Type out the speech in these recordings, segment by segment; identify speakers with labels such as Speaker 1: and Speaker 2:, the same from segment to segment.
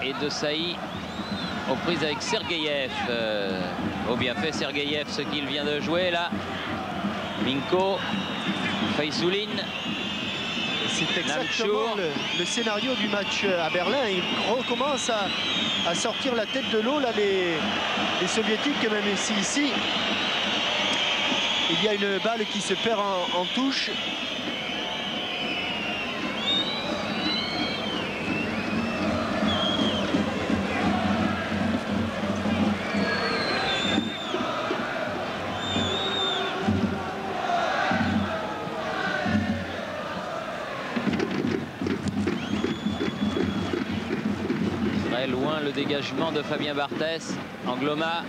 Speaker 1: et de Saï aux prises avec Sergeyev. Au bien fait Sergeyev ce qu'il vient de jouer là. Minko, Faïsouline.
Speaker 2: C'est exactement le scénario du match à Berlin. Ils recommencent à sortir la tête de l'eau là, les soviétiques, même si ici il y a une balle qui se perd en touche.
Speaker 1: Loin le dégagement de Fabien Barthès. Angloma.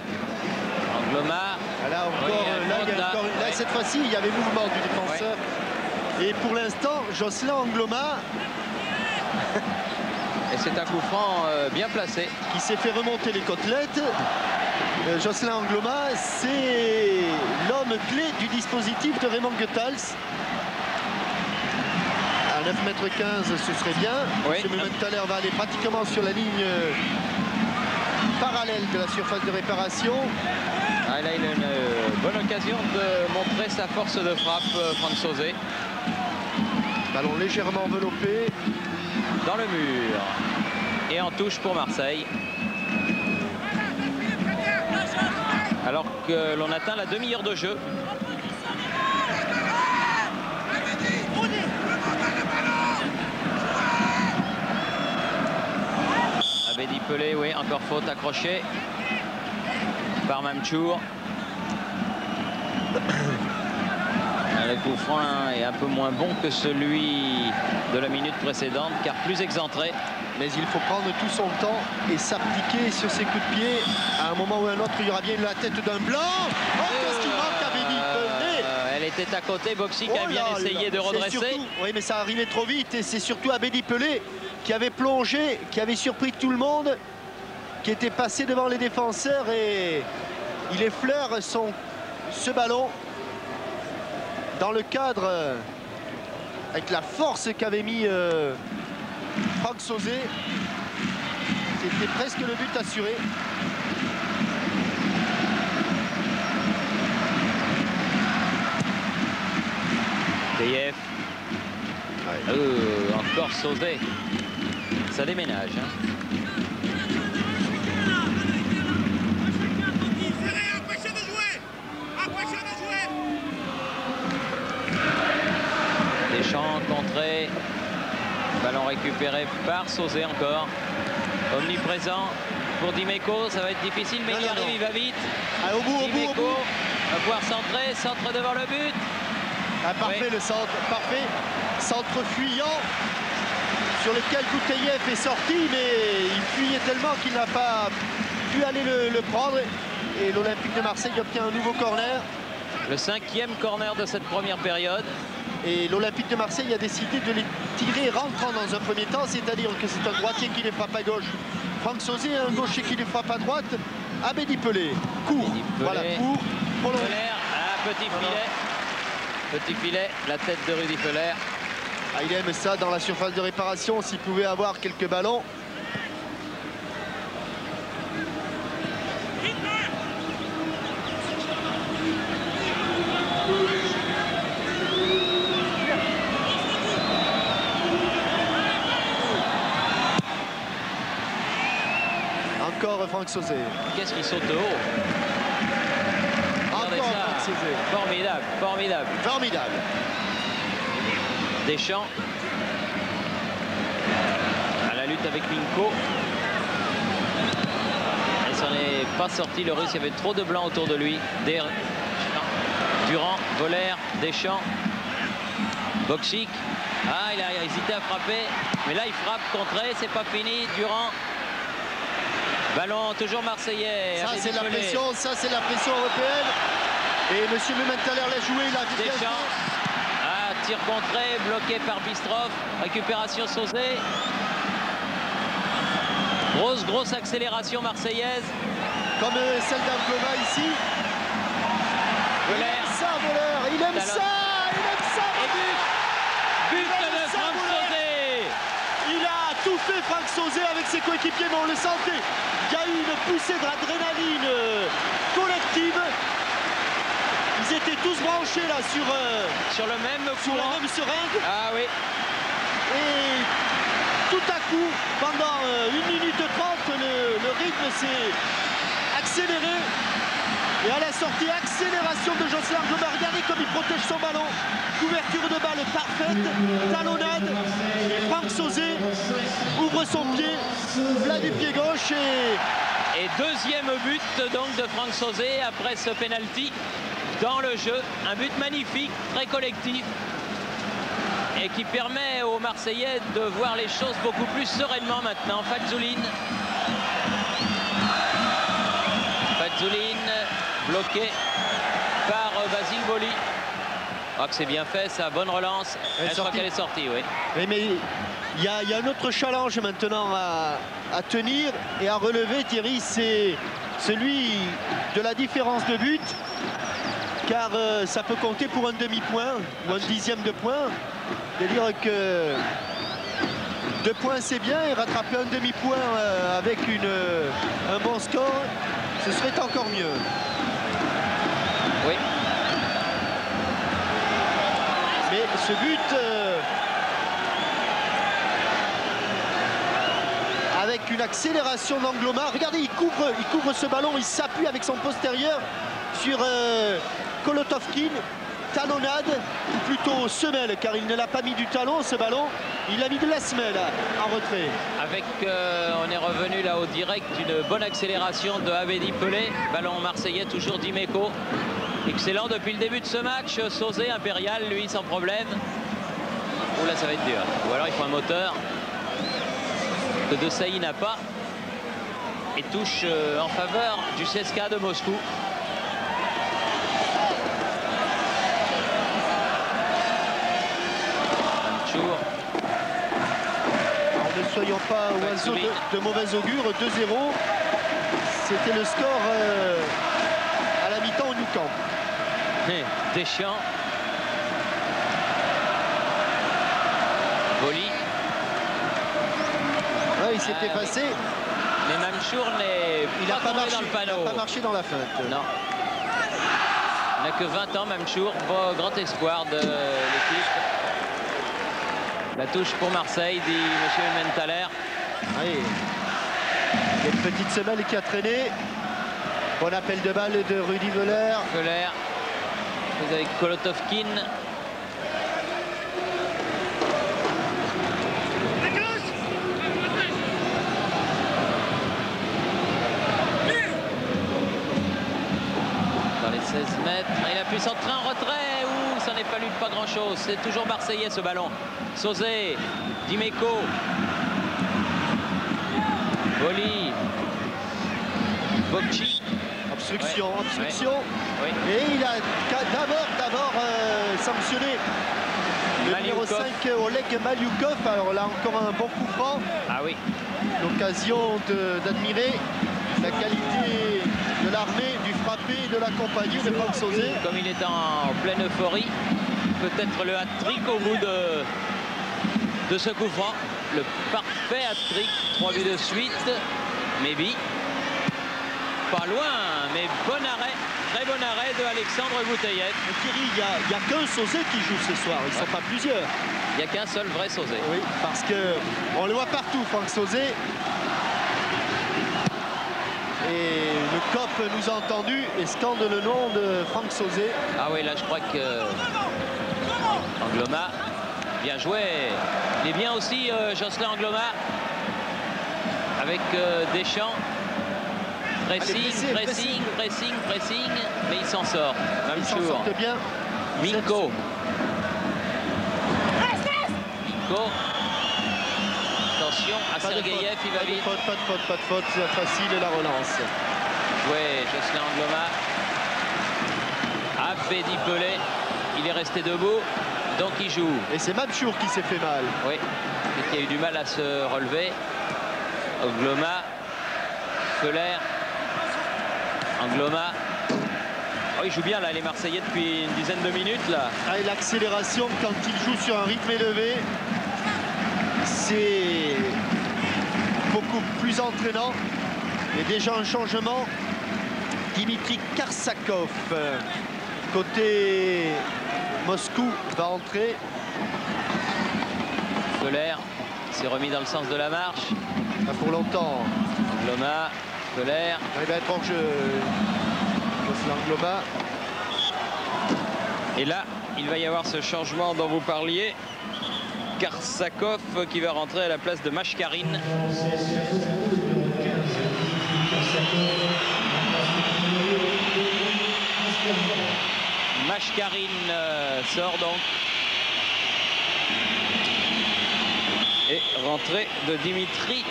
Speaker 2: Là encore, là, cette fois-ci, il y avait mouvement du défenseur. Ouais. Et pour l'instant, Jocelyn Angloma.
Speaker 1: Et c'est un coup franc bien placé.
Speaker 2: Qui s'est fait remonter les côtelettes. Jocelyn Angloma, c'est l'homme clé du dispositif de Raymond Goethals. À 9,15 m, ce serait bien. Oui. Ce Mumenthaler va aller pratiquement sur la ligne parallèle de la surface de réparation.
Speaker 1: Ah, là, il a une bonne occasion de montrer sa force de frappe, Franck Sauzet.
Speaker 2: Ballon légèrement enveloppé.
Speaker 1: Dans le mur. Et en touche pour Marseille. Alors que l'on atteint la demi-heure de jeu. Abedi Pelé, oui, encore faute accrochée par Mamchour. Le coup franc est un peu moins bon que celui de la minute précédente, car plus excentré.
Speaker 2: Mais il faut prendre tout son temps et s'appliquer sur ses coups de pied. À un moment ou à un autre, il y aura bien la tête d'un blanc. Oh, qu'est-ce qu'il manque à Abedi Pelé?
Speaker 1: Elle était à côté, Boxic a bien essayé de redresser.
Speaker 2: Surtout, oui, mais ça arrivait trop vite. Et c'est surtout Abedi Pelé qui avait plongé, qui avait surpris tout le monde, qui était passé devant les défenseurs et il effleure ce ballon dans le cadre avec la force qu'avait mis Franck Sauzet. C'était presque le but assuré.
Speaker 1: DF. Ouais. Encore Sauzet. Ça déménage. Hein. Deschamps contré. Ballon récupéré par Sauzet encore. Omniprésent pour Dimeco. Ça va être difficile, mais il arrive, il va vite.
Speaker 2: Allez, au bout.
Speaker 1: Va pouvoir centrer. Centre devant le but.
Speaker 2: Ah, parfait, oui. Le centre, parfait. Centre fuyant sur lequel Gouteyev est sorti, mais il fuyait tellement qu'il n'a pas pu aller le prendre. Et l'Olympique de Marseille obtient un nouveau corner.
Speaker 1: Le 5e corner de cette première période.
Speaker 2: Et l'Olympique de Marseille a décidé de les tirer rentrant dans un premier temps, c'est-à-dire que c'est un droitier qui les frappe à gauche. Franck Sauzet, un gaucher qui les frappe à droite. Abedi Pelé, court. Voilà, court.
Speaker 1: Petit filet. Petit filet, la tête de Rudy Feller.
Speaker 2: Ah, il aime ça dans la surface de réparation, s'il pouvait avoir quelques ballons. Encore Franck Sauzet.
Speaker 1: Qu'est-ce qu'il saute de haut?
Speaker 2: Encore Franck Sauzet.
Speaker 1: Formidable, formidable.
Speaker 2: Formidable.
Speaker 1: Deschamps. À la lutte avec Minko. Il s'en est pas sorti, le Russe. Il y avait trop de blanc autour de lui. Durand, Voller, Deschamps. Boksic. Ah, il a hésité à frapper. Mais là, il frappe, contré. C'est pas fini. Durand. Ballon toujours marseillais.
Speaker 2: Ça c'est la pression, européenne. Et M. Mumenthaler l'a joué, il a vite
Speaker 1: Deschamps. Ah, tir contré, bloqué par Bistrov. Récupération Sauzet. Grosse accélération marseillaise.
Speaker 2: Comme celle d'Angloma ici.
Speaker 1: Voller.
Speaker 2: Il aime ça.
Speaker 1: Et but de Franck Sauzet.
Speaker 2: Il a tout fait Franck Sauzet avec ses coéquipiers, mais on le sentait. Il y a eu une poussée d'adrénaline collective. Ils étaient tous branchés là sur
Speaker 1: le même
Speaker 2: sur la même seringue.
Speaker 1: Ah oui.
Speaker 2: Et tout à coup, pendant 1 minute 30, le rythme s'est accéléré. Et à la sortie, accélération de Jocelyn Angloma. Regardez comme il protège son ballon. Couverture de balle parfaite, talonnade. Et Franck Sauzet ouvre son pied, plat du pied gauche.
Speaker 1: Et deuxième but donc de Franck Sauzet après ce penalty dans le jeu. Un but magnifique, très collectif. Et qui permet aux Marseillais de voir les choses beaucoup plus sereinement maintenant. Fazzoulin. Fazzoulin bloqué par Basile Boli. Je crois que c'est bien fait, ça, bonne relance. Je crois qu'elle est sortie, oui.
Speaker 2: Mais il y a un autre challenge maintenant à tenir et à relever, Thierry, c'est celui de la différence de but. Car ça peut compter pour un demi-point ou un dixième de point. C'est-à-dire que 2 points c'est bien, et rattraper un demi-point avec un bon score, ce serait encore mieux.
Speaker 1: Oui.
Speaker 2: Mais ce but, avec une accélération d'Angloma, regardez, il couvre ce ballon, il s'appuie avec son postérieur sur Kolotovkin. Talonnade, ou plutôt semelle, car il ne l'a pas mis du talon ce ballon, il a mis de la semelle en retrait.
Speaker 1: Avec, on est revenu là au direct, une bonne accélération de Abedi Pelé, ballon marseillais toujours d'Imeco. Excellent depuis le début de ce match. Sauzet, Impérial, lui sans problème. Oh là, ça va être dur. Ou alors il faut un moteur que De Sailly n'a pas. Et touche en faveur du CSKA de Moscou.
Speaker 2: Alors, ne soyons pas oiseaux de mauvais augure. 2-0. C'était le score à la mi-temps au Nou Camp.
Speaker 1: Deschamps. Boli.
Speaker 2: Ouais, il s'était passé.
Speaker 1: Mais Mamchour
Speaker 2: il n'a pas marché
Speaker 1: dans le panneau.
Speaker 2: Il n'a pas marché dans la feinte.
Speaker 1: Non. Il n'a que 20 ans, Mamchour. Grand espoir de l'équipe. La touche pour Marseille, dit M. Menthaler.
Speaker 2: Oui. Il y a une petite semelle qui a traîné. Bon appel de balle de Rudy Völler.
Speaker 1: Völler. Vous avez Kolotovkin. Dans les 16 mètres. Il a pu s'entrer en retrait. Ouh, ça n'est pas lu pas grand chose. C'est toujours marseillais ce ballon. Sauzet, Dimeco. Boli. Bokci.
Speaker 2: Obstruction,
Speaker 1: ouais.
Speaker 2: obstruction.
Speaker 1: Ouais.
Speaker 2: Et il a d'abord sanctionné le numéro 5 Oleg Maliukov. Alors là encore un bon coup franc.
Speaker 1: Ah oui.
Speaker 2: L'occasion d'admirer la qualité de l'armée, du frappé et de la compagnie de Franck Sauzet.
Speaker 1: Comme il est en pleine euphorie, peut-être le hat-trick au bout de ce coup franc. Le parfait hat-trick, 3 buts de suite. Maybe. Pas loin, mais bon arrêt, très bon arrêt de Alexandre Bouteillette.
Speaker 2: Thierry, il n'y a qu'un Sauzet qui joue ce soir, ils ne sont pas plusieurs.
Speaker 1: Il n'y a qu'un seul vrai Sauzet.
Speaker 2: Oui, parce qu'on le voit partout, Franck Sauzet. Et le COP nous a entendus et scande le nom de Franck Sauzet.
Speaker 1: Ah oui, là je crois que Angloma, bien joué. Il est bien aussi Jocelyn Angloma avec Deschamps. Pressing, pressing, mais il s'en sort.
Speaker 2: Il s'en sortent bien.
Speaker 1: Minko. Attention à Sergeyev, il va vite.
Speaker 2: Pas de faute, c'est facile et la relance.
Speaker 1: Ouais, Jocelyn Angloma. Abedi Pelé, il est resté debout, donc il joue.
Speaker 2: Et c'est Mamchour qui s'est fait mal.
Speaker 1: Oui, qui a eu du mal à se relever. Angloma, Völler. Angloma. Oh, il joue bien là, les Marseillais depuis une dizaine de minutes là.
Speaker 2: Ah, et l'accélération quand il joue sur un rythme élevé, c'est beaucoup plus entraînant. Et déjà un changement. Dimitri Karsakov, côté Moscou, va entrer.
Speaker 1: Feller s'est remis dans le sens de la marche.
Speaker 2: Pas pour longtemps.
Speaker 1: Angloma, Feller.
Speaker 2: Il va être hors jeu. Angloma.
Speaker 1: Et là, il va y avoir ce changement dont vous parliez. Karsakov qui va rentrer à la place de Mashkarine. Mashkarine sort donc. Et rentrée de Dimitri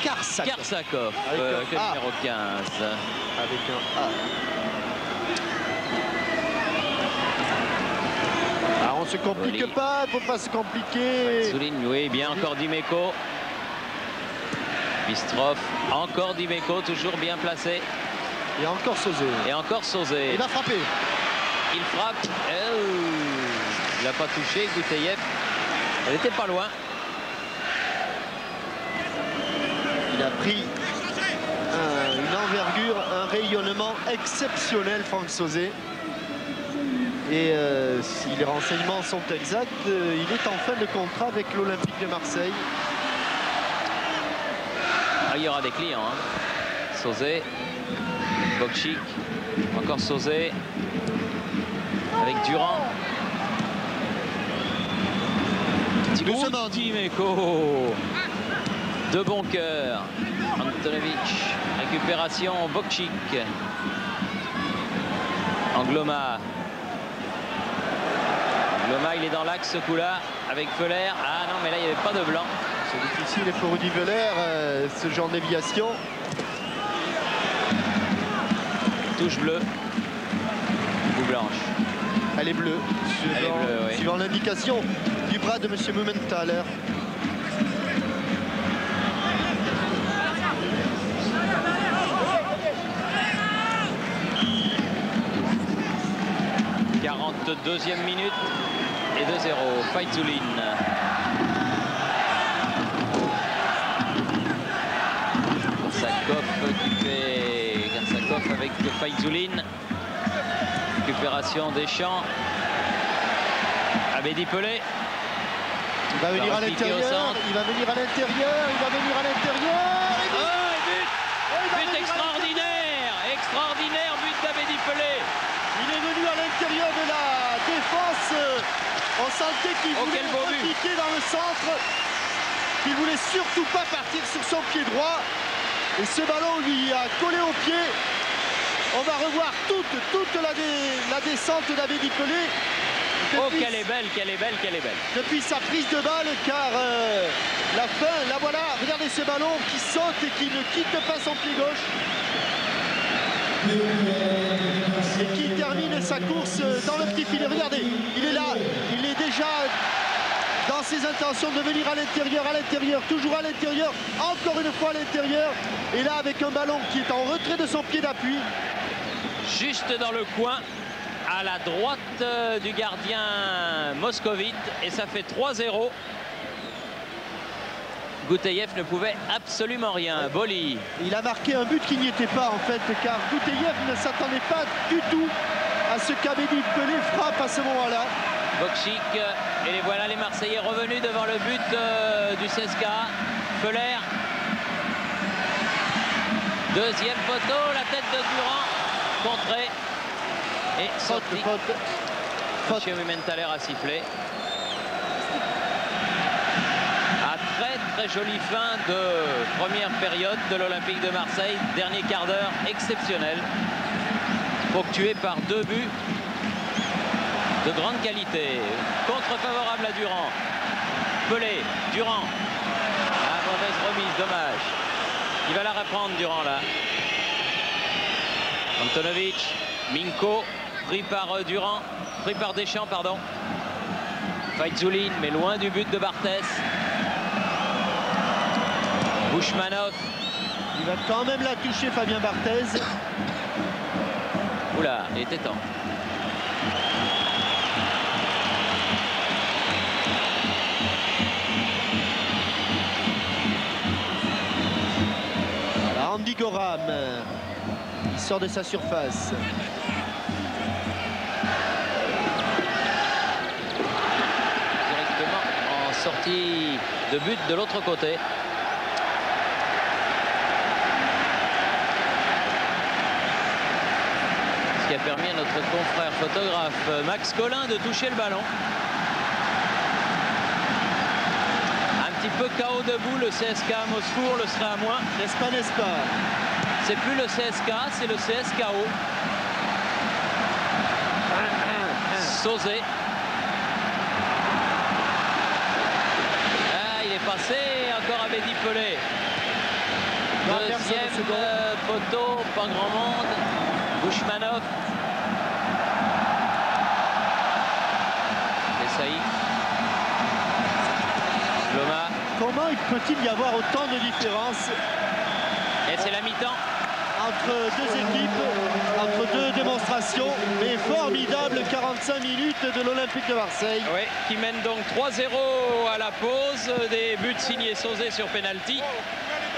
Speaker 1: Karsakov, le numéro 15.
Speaker 2: Avec un A. Ah, on se complique pas, il ne faut pas se compliquer.
Speaker 1: Souligne, oui, bien encore Dimeco. Bistrov, encore Dimeco, toujours bien placé.
Speaker 2: Et encore Sauzé.
Speaker 1: Et encore Sauzé.
Speaker 2: Il va frapper.
Speaker 1: Il frappe. Il n'a pas touché, Gouteyev. Elle n'était pas loin.
Speaker 2: Il a pris une envergure, un rayonnement exceptionnel, Franck Sauzé. Et si les renseignements sont exacts, il est en fin de contrat avec l'Olympique de Marseille.
Speaker 1: Ah, il y aura des clients. Hein. Sauzé, Bokchik, encore Sauzé, avec Durand. Dimeco. De bon cœur. Antonovic. Récupération. Bokchik. Angloma. Angloma, il est dans l'axe ce coup-là. Avec Feller. Ah non, mais là, il n'y avait pas de blanc.
Speaker 2: C'est difficile pour Rudy Veller, ce genre de déviation.
Speaker 1: Touche bleue. Ou blanche.
Speaker 2: Elle est bleue.
Speaker 1: Elle est bleue, oui.
Speaker 2: Suivant l'indication du bras de M. Mumenthaler.
Speaker 1: Deuxième minute et 2-0. Faizuline. Karsakov avec Faizuline. Récupération Deschamps. Abedi Pelé.
Speaker 2: Il va venir à l'intérieur. Il va venir à l'intérieur. Il va venir à l'intérieur.
Speaker 1: But extraordinaire. Extraordinaire but d'Abedi Pelé.
Speaker 2: Il est venu à l'intérieur de la défense. On sentait qu'il voulait repiquer dans le centre. Qu'il voulait surtout pas partir sur son pied droit. Et ce ballon lui a collé au pied. On va revoir toute la descente d'Abedi Pelé.
Speaker 1: Oh, qu'elle est belle, qu'elle est belle, qu'elle est belle.
Speaker 2: Depuis sa prise de balle, car la fin, là voilà, regardez ce ballon qui saute et qui ne quitte pas son pied gauche. Et qui termine sa course dans le petit filet. Regardez, il est là, il est déjà dans ses intentions de venir à l'intérieur, toujours à l'intérieur, encore une fois à l'intérieur. Et là, avec un ballon qui est en retrait de son pied d'appui.
Speaker 1: Juste dans le coin, à la droite du gardien moscovite. Et ça fait 3-0. Gouteyev ne pouvait absolument rien. Boli.
Speaker 2: Il a marqué un but qui n'y était pas en fait, car Gouteyev ne s'attendait pas du tout à ce qu'Abedi Pelé frappe à ce moment-là.
Speaker 1: Bokchik, et voilà les Marseillais revenus devant le but du CSKA. Feller. Deuxième poteau, la tête de Durand, contrée. Et sorti. Monsieur Mumenthaler a sifflé. Très jolie fin de première période de l'Olympique de Marseille. Dernier quart d'heure exceptionnel. Ponctué par 2 buts de grande qualité. Contre favorable à Durand. Pelé, Durand. La mauvaise remise, dommage. Il va la reprendre Durand là. Antonovic, Minko, pris par Durand, pris par Deschamps, pardon. Faizuline, mais loin du but de Barthès. Bouchmanov.
Speaker 2: Il va quand même la toucher, Fabien Barthez.
Speaker 1: Oula, il était temps.
Speaker 2: Goram. Il sort de sa surface.
Speaker 1: Directement en sortie de but de l'autre côté. Ce qui a permis à notre confrère photographe Max Collin de toucher le ballon. Un petit peu KO debout, le CSK à Moscou, on le serait à moins.
Speaker 2: N'est-ce pas?
Speaker 1: C'est plus le CSK, c'est le CSKO. Sauzet. Ah, il est passé, encore Abedi Pelé. Deuxième poteau, pas grand monde. Bouchmanov. Essaï. Loma.
Speaker 2: Comment peut-il y avoir autant de différence?
Speaker 1: Et c'est la mi-temps.
Speaker 2: Entre deux équipes, entre deux démonstrations, mais formidable 45 minutes de l'Olympique de Marseille.
Speaker 1: Oui, qui mène donc 3-0 à la pause. Des buts signés Sauzet sur penalty.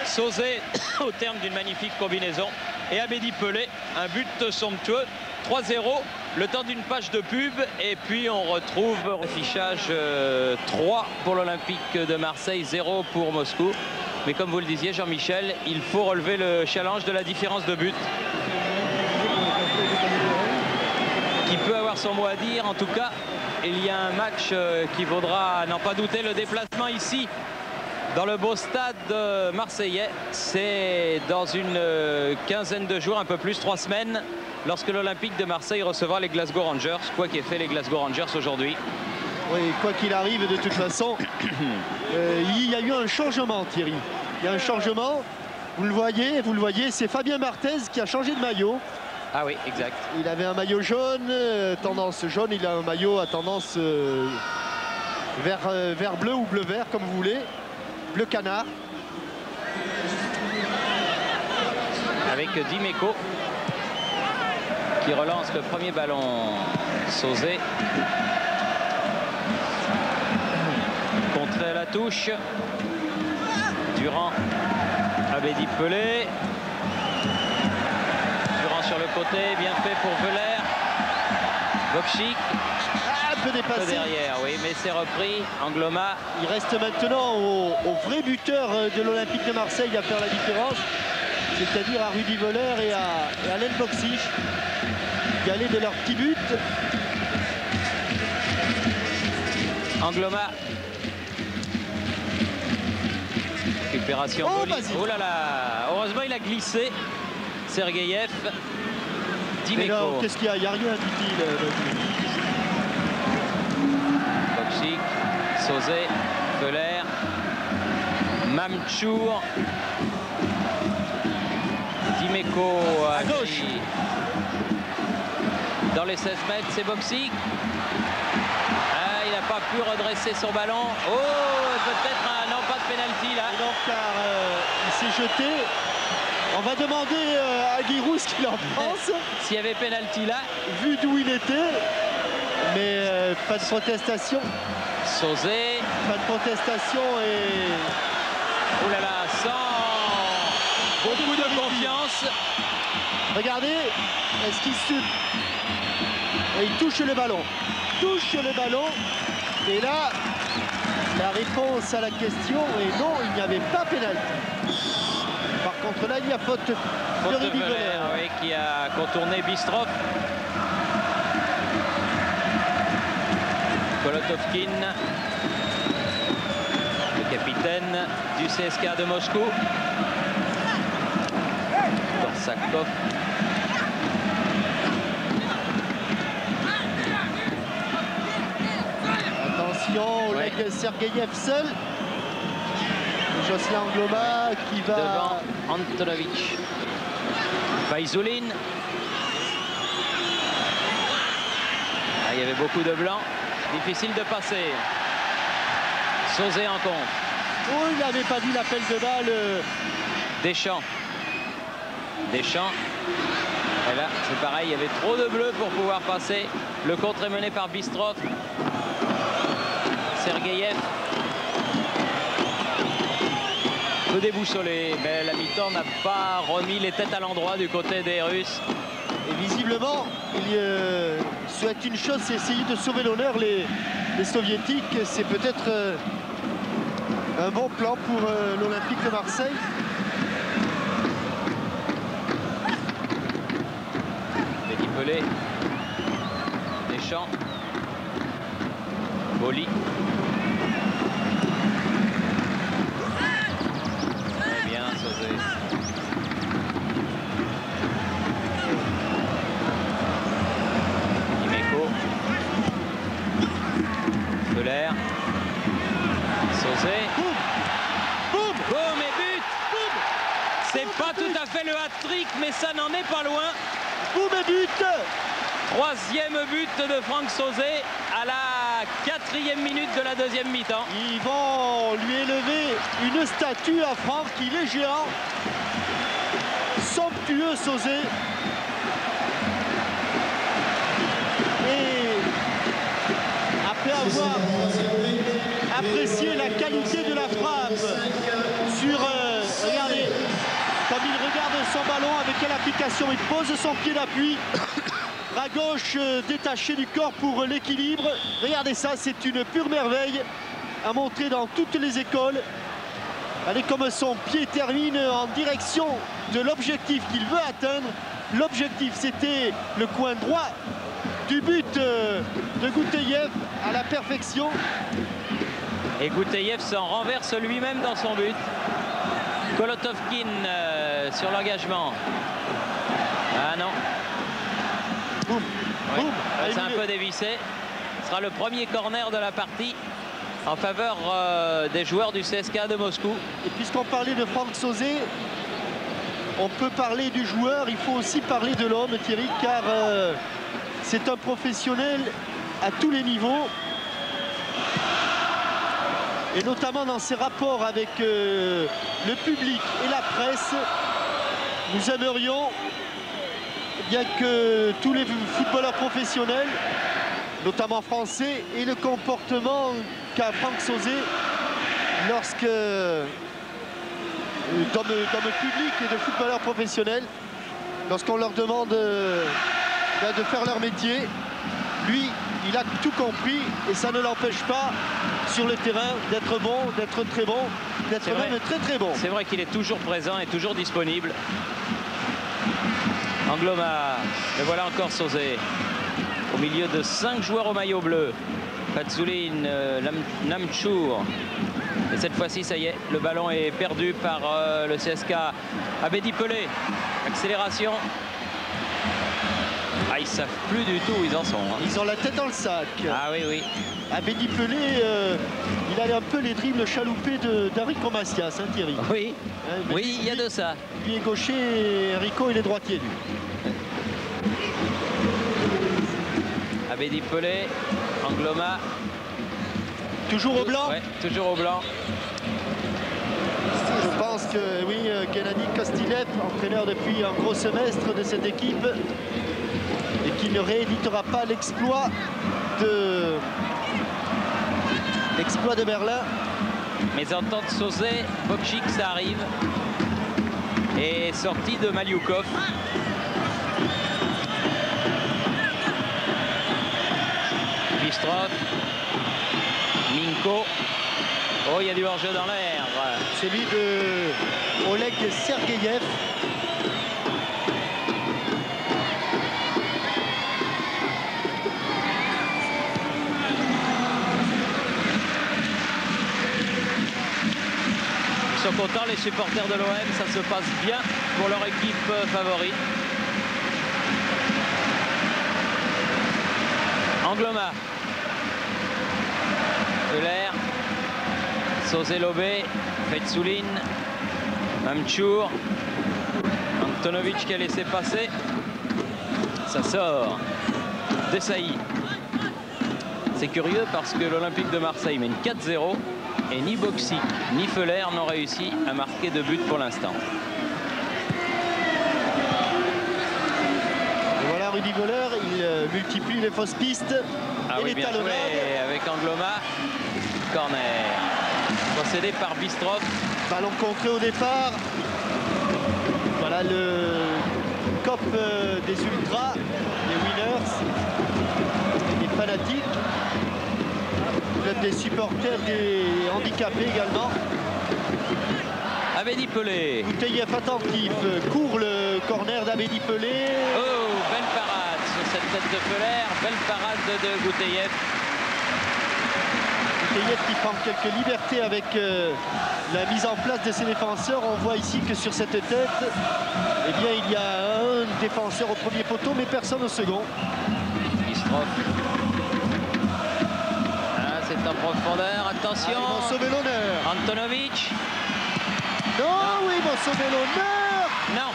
Speaker 1: Sauzet au terme d'une magnifique combinaison. Et Abedi Pelé, un but somptueux. 3-0, le temps d'une page de pub. Et puis on retrouve affichage 3 pour l'Olympique de Marseille, 0 pour Moscou. Mais comme vous le disiez, Jean-Michel, il faut relever le challenge de la différence de but. Qui peut avoir son mot à dire. En tout cas, il y a un match qui vaudra, à n'en pas douter, le déplacement ici, dans le beau stade marseillais. C'est dans une quinzaine de jours, un peu plus, 3 semaines, lorsque l'Olympique de Marseille recevra les Glasgow Rangers. Quoi qu'aient fait les Glasgow Rangers aujourd'hui.
Speaker 2: Oui, quoi qu'il arrive, de toute façon, il y a eu un changement, Thierry. Il y a un changement, vous le voyez, c'est Fabien Marthez qui a changé de maillot.
Speaker 1: Ah oui, exact.
Speaker 2: Il avait un maillot jaune, tendance jaune, il a un maillot à tendance vert bleu ou bleu-vert, comme vous voulez. Bleu canard.
Speaker 1: Avec Dimeco qui relance le premier ballon. Sauzet. Contré à la touche. Durand. Abedi Pelé. Durand sur le côté, bien fait pour Veller. Bokchik.
Speaker 2: Un peu dépassé.
Speaker 1: Derrière, oui, mais c'est repris. Angloma.
Speaker 2: Il reste maintenant au vrai buteur de l'Olympique de Marseille à faire la différence, c'est-à-dire à Rudy Veller et à Alain Bokchik, qui allaient de leur petit but.
Speaker 1: Angloma. Récupération. Oh là là. Heureusement, il a glissé. Sergeyev. Dimeco.
Speaker 2: Qu'est-ce qu'il y a? Il n'y a rien, dit-il.
Speaker 1: Bokchik. Sauzet. Veller. Mamchour. Dimeco
Speaker 2: à gauche.
Speaker 1: Dans les 16 mètres, c'est Bokchik. Il n'a pas pu redresser son ballon. Oh, peut-être un non, pas de pénalty là.
Speaker 2: Non, car il s'est jeté. On va demander à Giroud ce qu'il en pense.
Speaker 1: S'il y avait pénalty là.
Speaker 2: Vu d'où il était. Mais pas de protestation.
Speaker 1: Sauzet.
Speaker 2: Pas de protestation et...
Speaker 1: Oh là là, sans beaucoup de confiance.
Speaker 2: Regardez, est-ce qu'il se... Et il touche le ballon. Touche le ballon. Et là, la réponse à la question est non, il n'y avait pas pénalty. Par contre, là, il y a faute de Rudy Veller.
Speaker 1: Oui, qui a contourné Bistrov. Kolotovkin, le capitaine du CSKA de Moscou. Korsakov.
Speaker 2: Attention,
Speaker 1: ouais.
Speaker 2: Sergeyev seul. Jocelyn Angloma qui va...
Speaker 1: Devant Antonovic. Faizoulin. Il y avait beaucoup de blancs. Difficile de passer. Sauzet en compte.
Speaker 2: Oh, il n'avait pas vu l'appel de balle.
Speaker 1: Deschamps. Deschamps. Et là, c'est pareil, il y avait trop de bleus pour pouvoir passer. Le contre est mené par Bistrov. Sergeyev. Peu déboussolé. Mais la mi-temps n'a pas remis les têtes à l'endroit du côté des Russes.
Speaker 2: Et visiblement, il souhaite une chose, c'est essayer de sauver l'honneur. Les Soviétiques, c'est peut-être un bon plan pour l'Olympique de Marseille.
Speaker 1: Mehdi Pelé. Deschamps. Boli. Très bien, Sauzé. Imeco. Belair. Sauzé.
Speaker 2: Boum, boum,
Speaker 1: Boum et but.
Speaker 2: boum,
Speaker 1: C'est pas tout à fait le hat-trick, mais ça n'en est pas loin.
Speaker 2: boum et but.
Speaker 1: Troisième but de Franck Sauzé à la 4e minute de la deuxième mi-temps.
Speaker 2: Ils vont lui élever une statue à Franck, il est géant. Somptueux Sauzé. Et après avoir apprécié la qualité de la frappe sur, regardez, comme il regarde son ballon, avec quelle application il pose son pied d'appui. Bras gauche détaché du corps pour l'équilibre. Regardez ça, c'est une pure merveille à montrer dans toutes les écoles. Regardez comme son pied termine en direction de l'objectif qu'il veut atteindre. L'objectif, c'était le coin droit du but de Gouteyev à la perfection.
Speaker 1: Et Gouteyev s'en renverse lui-même dans son but. Kolotovkin sur l'engagement. Ah non.
Speaker 2: Boum,
Speaker 1: Ouais.
Speaker 2: boum,
Speaker 1: C'est un peu dévissé. Ce sera le premier corner de la partie en faveur des joueurs du CSKA de Moscou.
Speaker 2: Et puisqu'on parlait de Franck Sauzé, on peut parler du joueur, il faut aussi parler de l'homme, Thierry, car c'est un professionnel à tous les niveaux. Et notamment dans ses rapports avec le public et la presse. Nous aimerions bien que tous les footballeurs professionnels, notamment français, aient le comportement qu'a Franck Sauzé lorsque, d'hommes publics et de footballeurs professionnels, lorsqu'on leur demande de faire leur métier. Lui, il a tout compris et ça ne l'empêche pas sur le terrain d'être bon, d'être très bon, d'être même très très bon.
Speaker 1: C'est vrai qu'il est toujours présent et toujours disponible. Angloma, le voilà encore Sauzé. Au milieu de 5 joueurs au maillot bleu. Patsoulin, Namchour. Et cette fois-ci, ça y est, le ballon est perdu par le CSKA. Mehdi Pelé, accélération. Ah, ils savent plus du tout où ils en sont. Hein.
Speaker 2: Ils ont la tête dans le sac.
Speaker 1: Ah oui, oui.
Speaker 2: Mehdi Pelé, il a un peu les dribbles chaloupés d'Enrico Macias, hein, Thierry.
Speaker 1: Oui,
Speaker 2: Hein,
Speaker 1: oui, il y a de ça.
Speaker 2: Lui est gaucher et Enrico, il est droitier, lui.
Speaker 1: Mehdi Pelé, Angloma.
Speaker 2: Toujours au blanc.
Speaker 1: Ouais, toujours au blanc.
Speaker 2: Je pense que oui, Gennady Kostilev, entraîneur depuis un gros semestre de cette équipe, et qui ne rééditera pas l'exploit de Berlin.
Speaker 1: Mais en temps de Sauzé, Bokchik, ça arrive. Et sortie de Maliukov. Bistrov. Minko. Oh, il y a du hors-jeu dans l'air.
Speaker 2: Celui de Oleg Sergeyev.
Speaker 1: Ils sont contents, les supporters de l'OM. Ça se passe bien pour leur équipe favorite. Angloma. Euler. Sauzé Lobé. Fetsoulin. Mamchour. Antonovic qui a laissé passer. Ça sort. Desailly. C'est curieux parce que l'Olympique de Marseille mène 4-0 et ni Bokchik ni Feller n'ont réussi à marquer de but pour l'instant.
Speaker 2: Voilà Rudy Voller, il multiplie les fausses pistes
Speaker 1: Ah
Speaker 2: et
Speaker 1: oui,
Speaker 2: les
Speaker 1: bien
Speaker 2: talonnades.
Speaker 1: joué avec Angloma. Corner. Procédé par Bistrov.
Speaker 2: Ballon contré au départ. Voilà le COP des Ultras, des Winners, des fanatiques. Club des supporters des handicapés également.
Speaker 1: Abedi Pelé.
Speaker 2: Gouteyev attentif, court le corner d'Abedi Pelé.
Speaker 1: Oh, belle parade sur cette tête de Feller, belle parade de Gouteyev.
Speaker 2: Gouteyev qui prend quelques libertés avec la mise en place de ses défenseurs. On voit ici que sur cette tête, eh bien, il y a un défenseur au premier poteau, mais personne au second.
Speaker 1: Bistrov. Ah, c'est en profondeur, attention.
Speaker 2: Ils vont sauver l'honneur.
Speaker 1: Antonovic.
Speaker 2: Non, oui, ils vont sauver l'honneur.
Speaker 1: Non.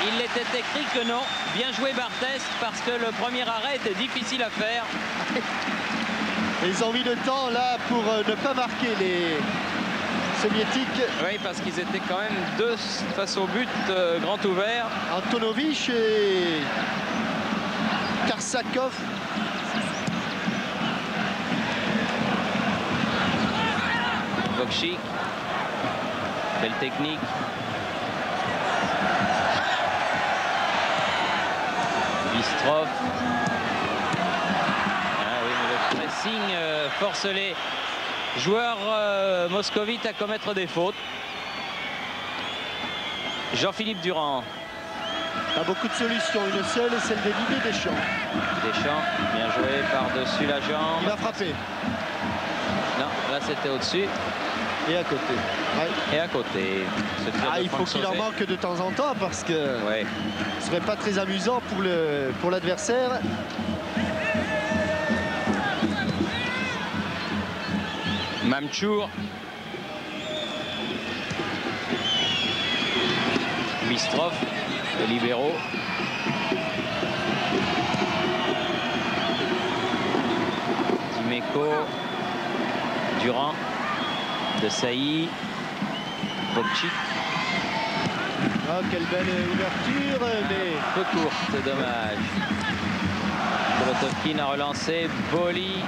Speaker 1: Il était écrit que non. Bien joué Barthès, parce que le premier arrêt était difficile à faire.
Speaker 2: Ils ont mis le temps là pour ne pas marquer les soviétiques.
Speaker 1: Oui, parce qu'ils étaient quand même deux face au but grand ouvert.
Speaker 2: Antonovic et Karsakov.
Speaker 1: Bokchik. Belle technique. Bistrov. Ah oui, mais le pressing force les joueurs moscovites à commettre des fautes. Jean-Philippe Durand.
Speaker 2: Pas beaucoup de solutions, une seule, celle de Didier Deschamps.
Speaker 1: Deschamps, bien joué par-dessus la jambe.
Speaker 2: Il va frapper.
Speaker 1: Non, là c'était au-dessus.
Speaker 2: Et à côté. Ouais.
Speaker 1: Et à côté.
Speaker 2: Il faut qu'il en manque de temps en temps parce que
Speaker 1: ouais.
Speaker 2: Ce serait pas très amusant pour l'adversaire.
Speaker 1: Mamchour. Bistrov, le libéraux. Dimeco. Durand. De Sailly. Bokchik.
Speaker 2: Oh, quelle belle ouverture, mais
Speaker 1: peu courte, dommage. Kolotovkin a relancé. Boli.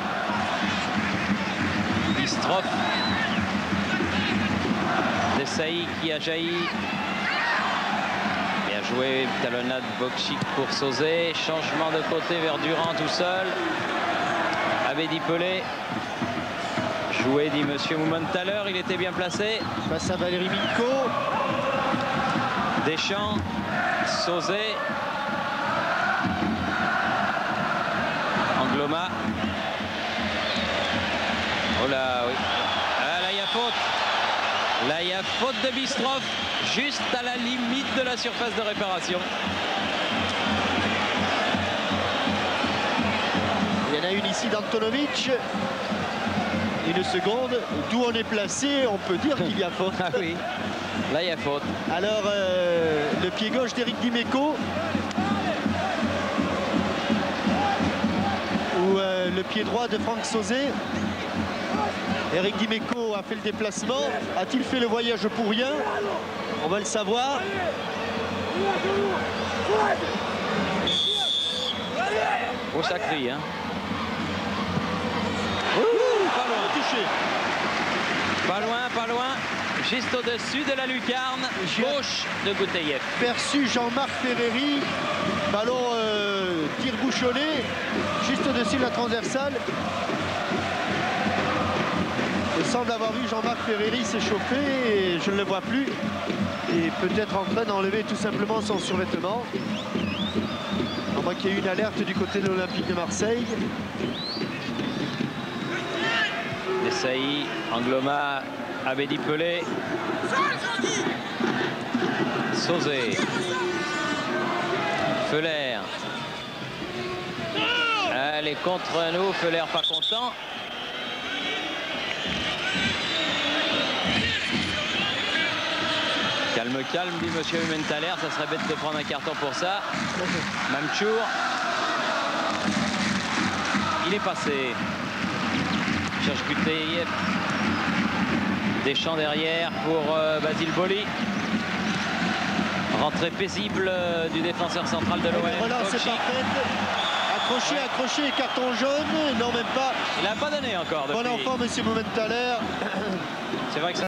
Speaker 1: Bistrov. Desailly qui a jailli. Bien joué, talonnade Bokchik pour Sauzet. Changement de côté vers Durand tout seul. Abedi Pelé. Joué, dit Monsieur Moumen tout à l'heure, il était bien placé.
Speaker 2: Face à Valérie Minko.
Speaker 1: Deschamps, Sauzet. Angloma. Oh là, oui. Ah, là, il y a faute. Là, il y a faute de Bistrov, juste à la limite de la surface de réparation.
Speaker 2: Il y en a une ici d'Antonovic. Une seconde, d'où on est placé, on peut dire qu'il y a faute.
Speaker 1: Ah oui, là il y a faute.
Speaker 2: Alors, le pied gauche d'Éric Dimeco. Ou le pied droit de Franck Sauzet. Éric Dimeco a fait le déplacement. A-t-il fait le voyage pour rien? On va le savoir.
Speaker 1: Oh, ça crie, hein.
Speaker 2: Pas loin, touché.
Speaker 1: Pas loin. Juste au-dessus de la lucarne gauche de Gouteyev.
Speaker 2: Perçu Jean-Marc Ferreri. Ballon tir bouchonné. Juste au-dessus de la transversale. Il semble avoir vu Jean-Marc Ferreri s'échauffer et je ne le vois plus. Et peut-être en train d'enlever tout simplement son survêtement. À moins qu'il y ait eu une alerte du côté de l'Olympique de Marseille.
Speaker 1: Desailly, Angloma, Abedi Pelé. Sauzet. Feller. Allez, contre nous, Feller pas content. Calme, dit Monsieur Menthaler, ça serait bête de prendre un carton pour ça. Mamchour. Il est passé. Cherche Gouteyev. Deschamps derrière pour Basile Boli. Rentrée paisible du défenseur central de l'OM.
Speaker 2: Relance parfaite. Accroché, carton jaune. Non, même pas.
Speaker 1: Il n'a pas donné encore.
Speaker 2: Bon enfant, Monsieur Momenthaler.
Speaker 1: C'est vrai que ça